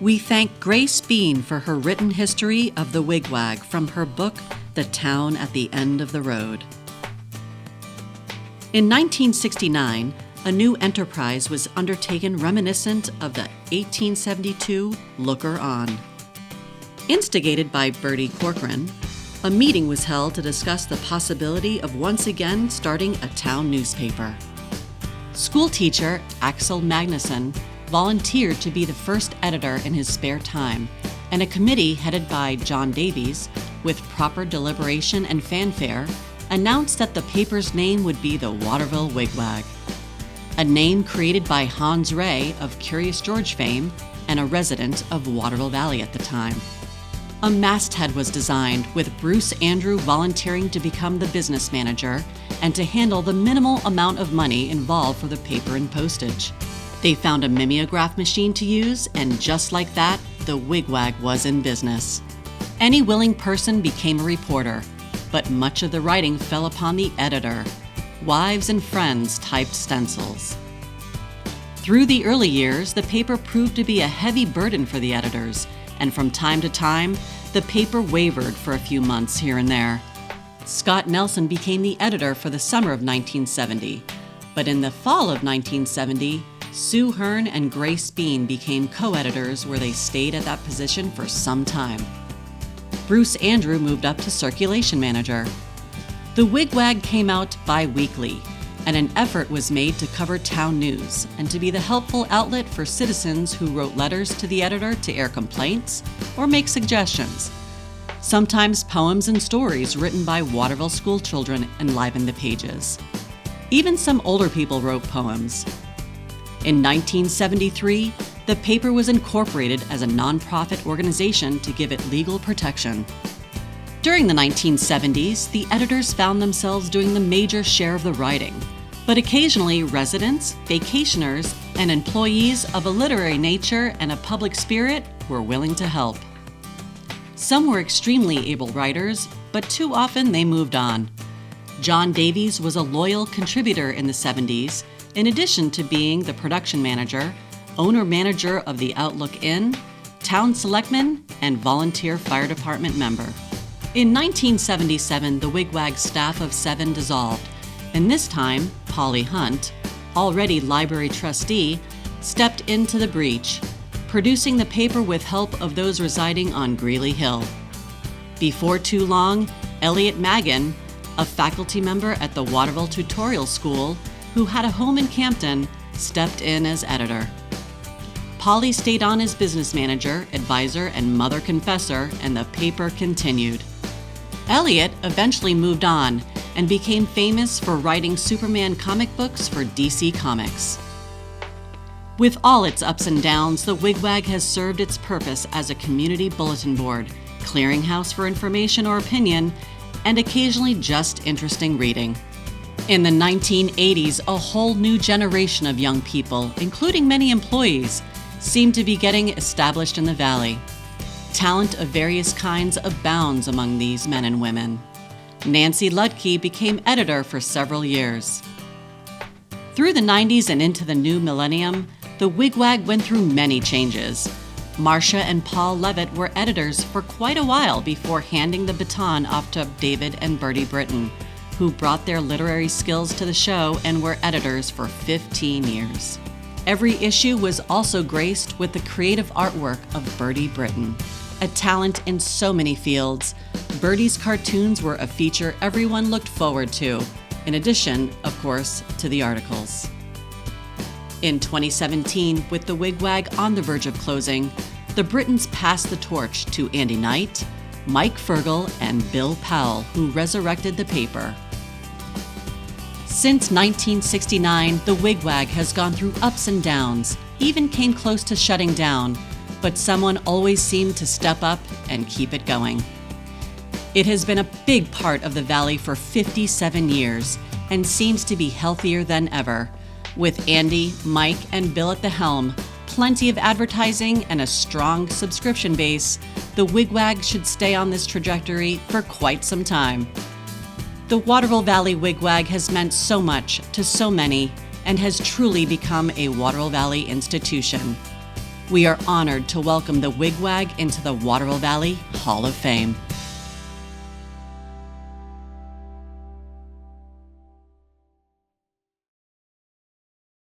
We thank Grace Bean for her written history of the wigwag from her book, The Town at the End of the Road. In 1969, a new enterprise was undertaken reminiscent of the 1872 Looker On. Instigated by Bertie Corcoran, a meeting was held to discuss the possibility of once again starting a town newspaper. Schoolteacher Axel Magnusson volunteered to be the first editor in his spare time, and a committee headed by John Davies, with proper deliberation and fanfare, announced that the paper's name would be the Waterville Wigwag, a name created by Hans Ray of Curious George fame and a resident of Waterville Valley at the time. A masthead was designed, with Bruce Andrew volunteering to become the business manager and to handle the minimal amount of money involved for the paper and postage. They found a mimeograph machine to use, and just like that, the wigwag was in business. Any willing person became a reporter, but much of the writing fell upon the editor. Wives and friends typed stencils. Through the early years, the paper proved to be a heavy burden for the editors, and from time to time, the paper wavered for a few months here and there. Scott Nelson became the editor for the summer of 1970, but in the fall of 1970, Sue Hearn and Grace Bean became co-editors, where they stayed at that position for some time. Bruce Andrew moved up to circulation manager. The wigwag came out bi-weekly, and an effort was made to cover town news and to be the helpful outlet for citizens who wrote letters to the editor to air complaints or make suggestions. Sometimes poems and stories written by Waterville schoolchildren enlivened the pages. Even some older people wrote poems. In 1973, the paper was incorporated as a nonprofit organization to give it legal protection. During the 1970s, the editors found themselves doing the major share of the writing, but occasionally residents, vacationers, and employees of a literary nature and a public spirit were willing to help. Some were extremely able writers, but too often they moved on. John Davies was a loyal contributor in the 70s, in addition to being the production manager, owner-manager of the Outlook Inn, town selectman, and volunteer fire department member. In 1977, the wigwag staff of 7 dissolved, and this time, Polly Hunt, already library trustee, stepped into the breach, producing the paper with help of those residing on Greeley Hill. Before too long, Elliot Magan, a faculty member at the Waterville Tutorial School, who had a home in Campton, stepped in as editor. Polly stayed on as business manager, advisor, and mother confessor, and the paper continued. Elliot eventually moved on and became famous for writing Superman comic books for DC Comics. With all its ups and downs, the wigwag has served its purpose as a community bulletin board, clearinghouse for information or opinion, and occasionally just interesting reading. In the 1980s, a whole new generation of young people, including many employees, seemed to be getting established in the valley. Talent of various kinds abounds among these men and women. Nancy Ludke became editor for several years. Through the 90s and into the new millennium, the wigwag went through many changes. Marcia and Paul Levitt were editors for quite a while before handing the baton off to David and Bertie Britton, who brought their literary skills to the show and were editors for 15 years. Every issue was also graced with the creative artwork of Bertie Britton. A talent in so many fields, Bertie's cartoons were a feature everyone looked forward to, in addition, of course, to the articles. In 2017, with the wigwag on the verge of closing, the Brittons passed the torch to Andy Knight, Mike Fergal, and Bill Powell, who resurrected the paper. Since 1969, the wigwag has gone through ups and downs, even came close to shutting down, but someone always seemed to step up and keep it going. It has been a big part of the Valley for 57 years and seems to be healthier than ever. With Andy, Mike, and Bill at the helm, plenty of advertising, and a strong subscription base, the wigwag should stay on this trajectory for quite some time. The Waterville Valley wigwag has meant so much to so many and has truly become a Waterville Valley institution. We are honored to welcome the Wigwag into the Waterville Valley Hall of Fame.